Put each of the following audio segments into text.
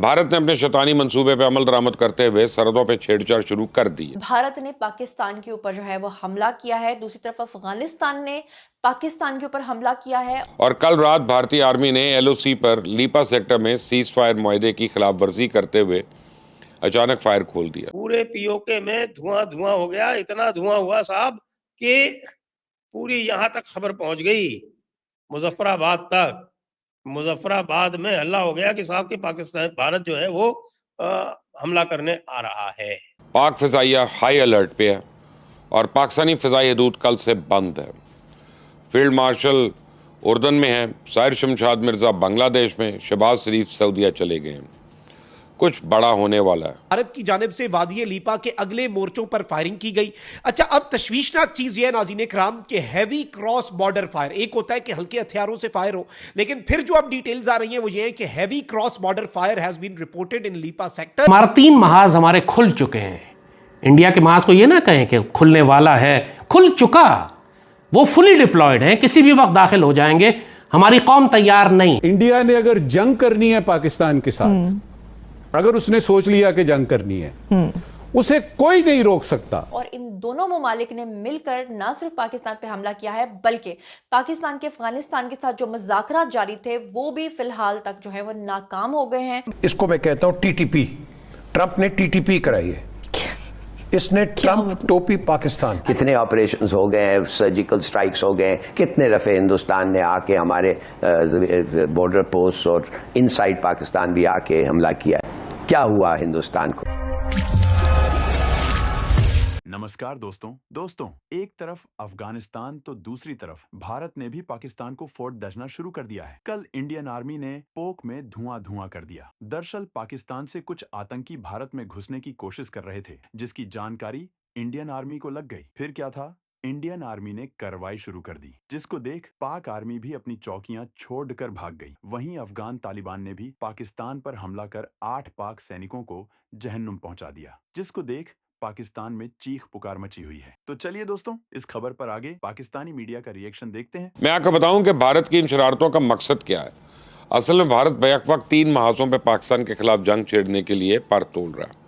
भारत ने अपने शैतानी मंसूबे पर अमल दरामद करते हुए सरहदों पर छेड़छाड़ शुरू कर दी है। भारत ने पाकिस्तान के ऊपर जो है वो हमला किया है, दूसरी तरफ अफगानिस्तान ने पाकिस्तान के ऊपर हमला किया है। और कल रात भारतीय आर्मी ने एलओसी पर लीपा सेक्टर में सीज फायर मुआहदे की खिलाफ वर्जी करते हुए अचानक फायर खोल दिया। पूरे पीओके में धुआं धुआं हो गया, इतना धुआं हुआ साहब कि पूरी यहाँ तक खबर पहुंच गई, मुजफ्फराबाद तक। मुजफ्फराबाद में हल्ला हो गया कि साहब कि पाकिस्तान भारत जो है वो हमला करने आ रहा है। पाक फिजाइया हाई अलर्ट पे है और पाकिस्तानी फिजाई हदूद कल से बंद है। फील्ड मार्शल उर्दन में है, साहिर शमशाद मिर्जा बांग्लादेश में, शहबाज शरीफ सऊदीया चले गए हैं। कुछ बड़ा होने वाला है। भारत की जानिब से वादी लीपा के अगले मोर्चों पर फायरिंग की गई। अच्छा, अब तशवीशनाक चीज यह नाज़रीन कराम के हैवी क्रॉस बॉर्डर फायर, एक होता है कि हल्के हथियारों से फायर हो, लेकिन फिर जो अब डिटेल्स आ रही हैं वो ये है कि heavy cross border fire has been reported in Leepa sector. हमारे 3 महाज हमारे खुल चुके हैं। इंडिया के महाज को ये ना कहें कि खुलने वाला है, खुल चुका, वो फुली डिप्लॉयड है, किसी भी वक्त दाखिल हो जाएंगे। हमारी कौम तैयार नहीं। इंडिया ने अगर जंग करनी है पाकिस्तान के साथ, अगर उसने सोच लिया कि जंग करनी है, उसे कोई नहीं रोक सकता। और इन दोनों ममालिक ने मिलकर न सिर्फ पाकिस्तान पे हमला किया है, बल्कि पाकिस्तान के अफगानिस्तान के साथ जो मुज़ाकरात जारी थे वो भी फिलहाल तक जो है वो नाकाम हो गए हैं। इसको मैं कहता हूं टीटीपी, ट्रंप ने टीटीपी कराई है, इसने ट्रंप टोपी पाकिस्तान। कितने ऑपरेशंस हो गए, सर्जिकल स्ट्राइक्स हो गए, कितने दफे हिंदुस्तान ने आके हमारे बॉर्डर पोस्ट और इनसाइड पाकिस्तान भी आके हमला किया। क्या हुआ हिंदुस्तान को? नमस्कार दोस्तों, एक तरफ अफगानिस्तान तो दूसरी तरफ भारत ने भी पाकिस्तान को फोर्ट दजना शुरू कर दिया है। कल इंडियन आर्मी ने पोक में धुआं कर दिया। दरअसल पाकिस्तान से कुछ आतंकी भारत में घुसने की कोशिश कर रहे थे, जिसकी जानकारी इंडियन आर्मी को लग गई। फिर क्या था, इंडियन आर्मी ने कार्रवाई शुरू कर दी, जिसको देख पाक आर्मी भी अपनी चौकियां छोड़कर भाग गई। वहीं अफगान तालिबान ने भी पाकिस्तान पर हमला कर 8 पाक सैनिकों को जहन्नुम पहुंचा दिया, जिसको देख पाकिस्तान में चीख पुकार मची हुई है। तो चलिए दोस्तों, इस खबर पर आगे पाकिस्तानी मीडिया का रिएक्शन देखते हैं। मैं आपको बताऊं कि भारत की इन शरारतों का मकसद क्या है। असल में भारत बैक वक्त 3 महाजों पर पाकिस्तान के खिलाफ जंग छेड़ने के लिए पर तोल रहा है।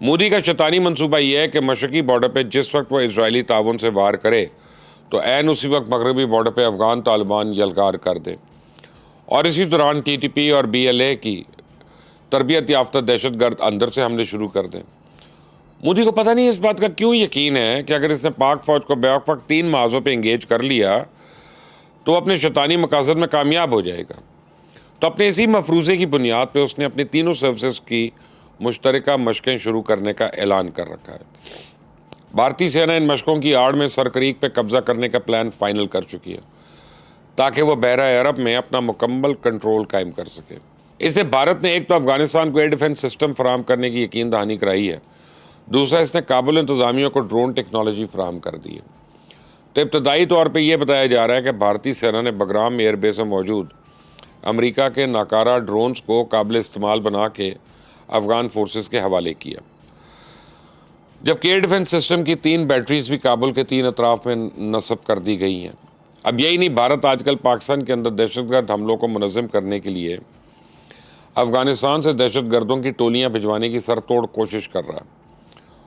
मोदी का शैतानी मंसूबा यह है कि मशरकी बॉर्डर पर जिस वक्त वह इजरायली ताउन से वार करे तो ऐन उसी वक्त मगरबी बॉर्डर पर अफगान तालिबान यलगार कर दे और इसी दौरान टीटीपी और BLA की तरबियत याफ्ता दहशतगर्द अंदर से हमले शुरू कर दें। मोदी को पता नहीं इस बात का क्यों यकीन है कि अगर इसने पाक फौज को बैक वक्त 3 महाजों पर इंगेज कर लिया तो अपने शैतानी मकासद में कामयाब हो जाएगा। तो अपने इसी मफरूज़े की बुनियाद पर उसने अपनी तीनों सर्विसेज की मुश्तरका मशकें शुरू करने का ऐलान कर रखा है। भारतीय सेना इन मशकों की आड़ में सरकरीक पे कब्जा करने का प्लान फाइनल कर चुकी है ताकि वह बहरा अरब में अपना मुकम्मल कंट्रोल कायम कर सके। इससे भारत ने एक तो अफगानिस्तान को एयर डिफेंस सिस्टम फराहम करने की यकीन दहानी कराई है, दूसरा इसने काबुल इंतजामिया को ड्रोन टेक्नोलॉजी फराहम कर दी है। तो इब्तदाई तौर पर यह बताया जा रहा है कि भारतीय सेना ने बगराम एयरबेस में मौजूद अमरीका के नाकारा ड्रोन्स को काबिल इस्तेमाल बना के अफगान फोर्सेस के हवाले किया, जबकि एयर डिफेंस सिस्टम की 3 बैटरीज भी काबुल के 3 अतराफ में नस्ब कर दी गई हैं। अब यही नहीं, भारत आजकल पाकिस्तान के अंदर दहशतगर्द हमलों को मुनज़्ज़म करने के लिए अफगानिस्तान से दहशतगर्दों की टोलियां भिजवाने की सरतोड़ कोशिश कर रहा है।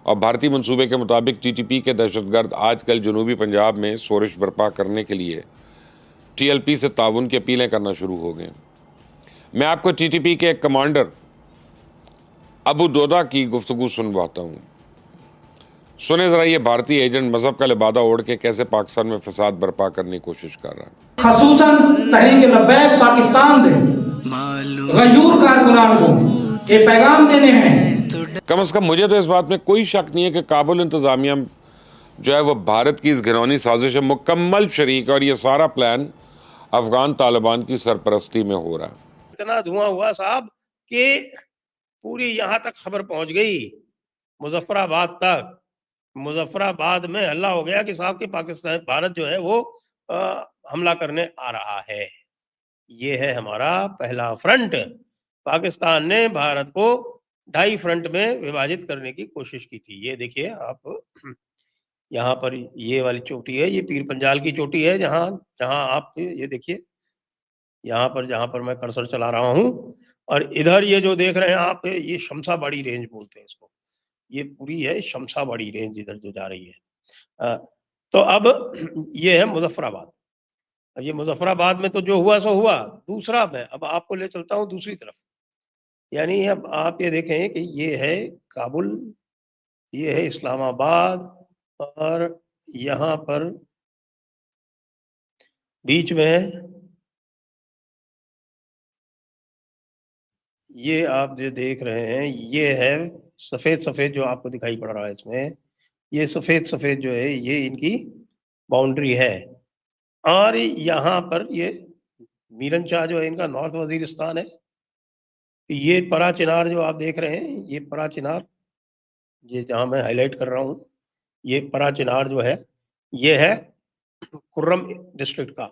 और भारतीय मंसूबे के मुताबिक TTP के दहशतगर्द आजकल जनूबी पंजाब में शोरिश बर्पा करने के लिए TLP से ताउन की अपीलें करना शुरू हो गए। मैं आपको TTP के एक कमांडर अबू दोदा की गुफ्तगू सुनवाता हूँ। सुने जरा ये भारतीय एजेंट मजहब का लिबादा ओढ़ के कैसे पाकिस्तान में फसाद बर्पा करने की कोशिश कर रहा है। खसूसन तहरीक लब्बैक पाकिस्तान से गयूर कारकुनान को ये पैगाम देने हैं। कम से कम मुझे तो इस बात में कोई शक नहीं है कि काबुल इंतजामिया जो है वो भारत की इस घिनौनी साजिश में मुकम्मल शरीक, और ये सारा प्लान अफगान तालिबान की सरपरस्ती में हो रहा है। इतना धुआं हुआ साहब कि पूरी यहाँ तक खबर पहुंच गई, मुजफ्फराबाद तक। मुजफ्फराबाद में हल्ला हो गया कि साहब कि पाकिस्तान भारत जो है वो हमला करने आ रहा है। ये है हमारा पहला फ्रंट। पाकिस्तान ने भारत को 2.5 फ्रंट में विभाजित करने की कोशिश की थी। ये देखिए आप, यहाँ पर ये वाली चोटी है, ये पीर पंजाल की चोटी है, जहाँ आप ये देखिए, यहाँ पर जहाँ पर मैं कर्सर चला रहा हूँ और इधर ये जो देख रहे हैं आप, ये शमशाबाड़ी रेंज बोलते हैं इसको, ये पूरी है शमशाबाड़ी रेंज इधर जो जा रही है। तो अब ये है मुजफ्फराबाद। ये मुजफ्फराबाद में तो जो हुआ सो हुआ। दूसरा मैं अब आपको ले चलता हूँ दूसरी तरफ, यानी अब आप ये देखें कि ये है काबुल, ये है इस्लामाबाद, और यहाँ पर बीच में ये आप जो देख रहे हैं, ये है सफ़ेद सफ़ेद जो आपको दिखाई पड़ रहा है इसमें, ये सफ़ेद सफ़ेद जो है ये इनकी बाउंड्री है। और यहाँ पर ये मीरन शाह जो है इनका नॉर्थ वजीरिस्तान है। ये परा चिनार जो आप देख रहे हैं, ये परा चिनार, ये जहाँ मैं हाईलाइट कर रहा हूँ, ये परा चिनार जो है ये है कुर्रम डिस्ट्रिक्ट का,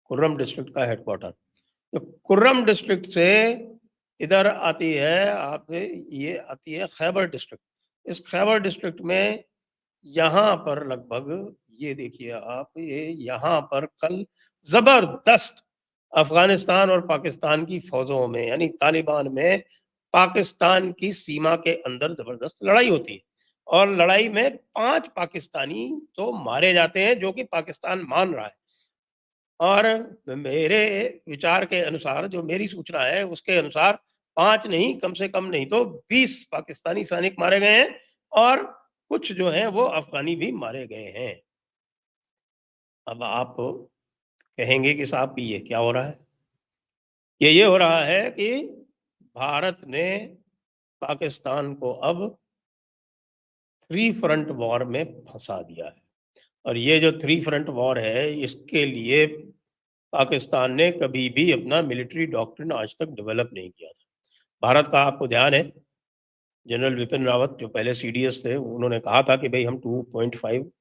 कुर्रम डिस्ट्रिक्ट का हेडक्वार्टर। तो कुर्रम डिस्ट्रिक्ट से इधर आती है आप, ये आती है खैबर डिस्ट्रिक्ट। इस खैबर डिस्ट्रिक्ट में यहाँ पर लगभग ये देखिए आप, ये यहाँ पर कल जबरदस्त अफगानिस्तान और पाकिस्तान की फौजों में, यानी तालिबान में पाकिस्तान की सीमा के अंदर जबरदस्त लड़ाई होती है। और लड़ाई में 5 पाकिस्तानी तो मारे जाते हैं, जो कि पाकिस्तान मान रहा है। और मेरे विचार के अनुसार, जो मेरी सूचना है उसके अनुसार 5 नहीं, कम से कम नहीं तो 20 पाकिस्तानी सैनिक मारे गए हैं, और कुछ जो हैं वो अफगानी भी मारे गए हैं। अब आप कहेंगे कि साहब ये क्या हो रहा है? ये हो रहा है कि भारत ने पाकिस्तान को अब 3 फ्रंट वॉर में फंसा दिया है। और ये जो 3 फ्रंट वॉर है, इसके लिए पाकिस्तान ने कभी भी अपना मिलिट्री डॉक्ट्रिन आज तक डेवलप नहीं किया था। भारत का आपको ध्यान है, जनरल विपिन रावत जो पहले सीडीएस थे, उन्होंने कहा था कि भाई हम 2.5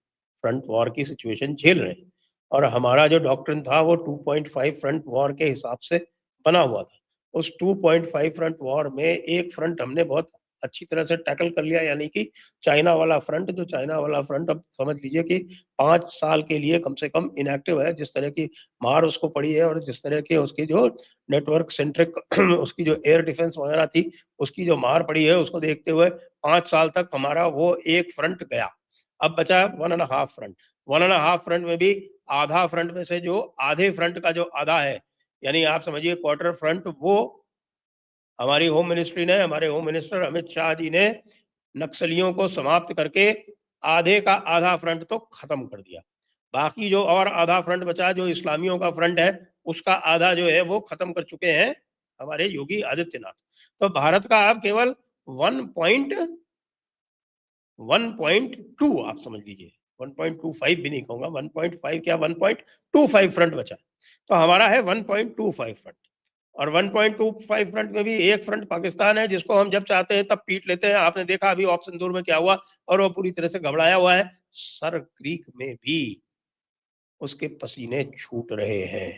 फ्रंट वॉर की सिचुएशन झेल रहे हैं, और हमारा जो डॉक्ट्रिन था वो 2.5 फ्रंट वॉर के हिसाब से बना हुआ था। उस 2.5 फ्रंट वॉर में एक फ्रंट हमने बहुत अच्छी तरह से टैकल कर लिया, यानी कि चाइना वाला फ्रंट। जो चाइना वाला फ्रंट अब समझ लीजिए कि 5 साल के लिए कम से कम इनएक्टिव है। जिस तरह की मार उसको पड़ी है, और जिस तरह की उसकी जो नेटवर्क सेंट्रिक उसकी जो एयर डिफेंस वगैरह थी, उसकी जो मार पड़ी है, उसको देखते हुए 5 साल तक हमारा वो एक फ्रंट गया। अब बचा 1.5 फ्रंट। 1.5 फ्रंट में भी आधा फ्रंट में से जो आधे फ्रंट का जो आधा है, यानी आप समझिए क्वार्टर फ्रंट, वो हमारी होम मिनिस्ट्री ने, हमारे होम मिनिस्टर अमित शाह जी ने नक्सलियों को समाप्त करके आधे का आधा फ्रंट तो खत्म कर दिया। बाकी जो और आधा फ्रंट बचा, जो इस्लामियों का फ्रंट है, उसका आधा जो है वो खत्म कर चुके हैं हमारे योगी आदित्यनाथ। तो भारत का अब केवल 1.2 आप समझ लीजिए, 1.25 भी नहीं कहूंगा, 1.5 क्या 1.25 फ्रंट बचा। तो हमारा है 1.25 फ्रंट। और 1.25 फ्रंट में भी एक फ्रंट पाकिस्तान है, जिसको हम जब चाहते हैं तब पीट लेते हैं। आपने देखा अभी ऑपरेशन सिंदूर में क्या हुआ, और वो पूरी तरह से घबराया हुआ है। सर क्रीक में भी उसके पसीने छूट रहे हैं।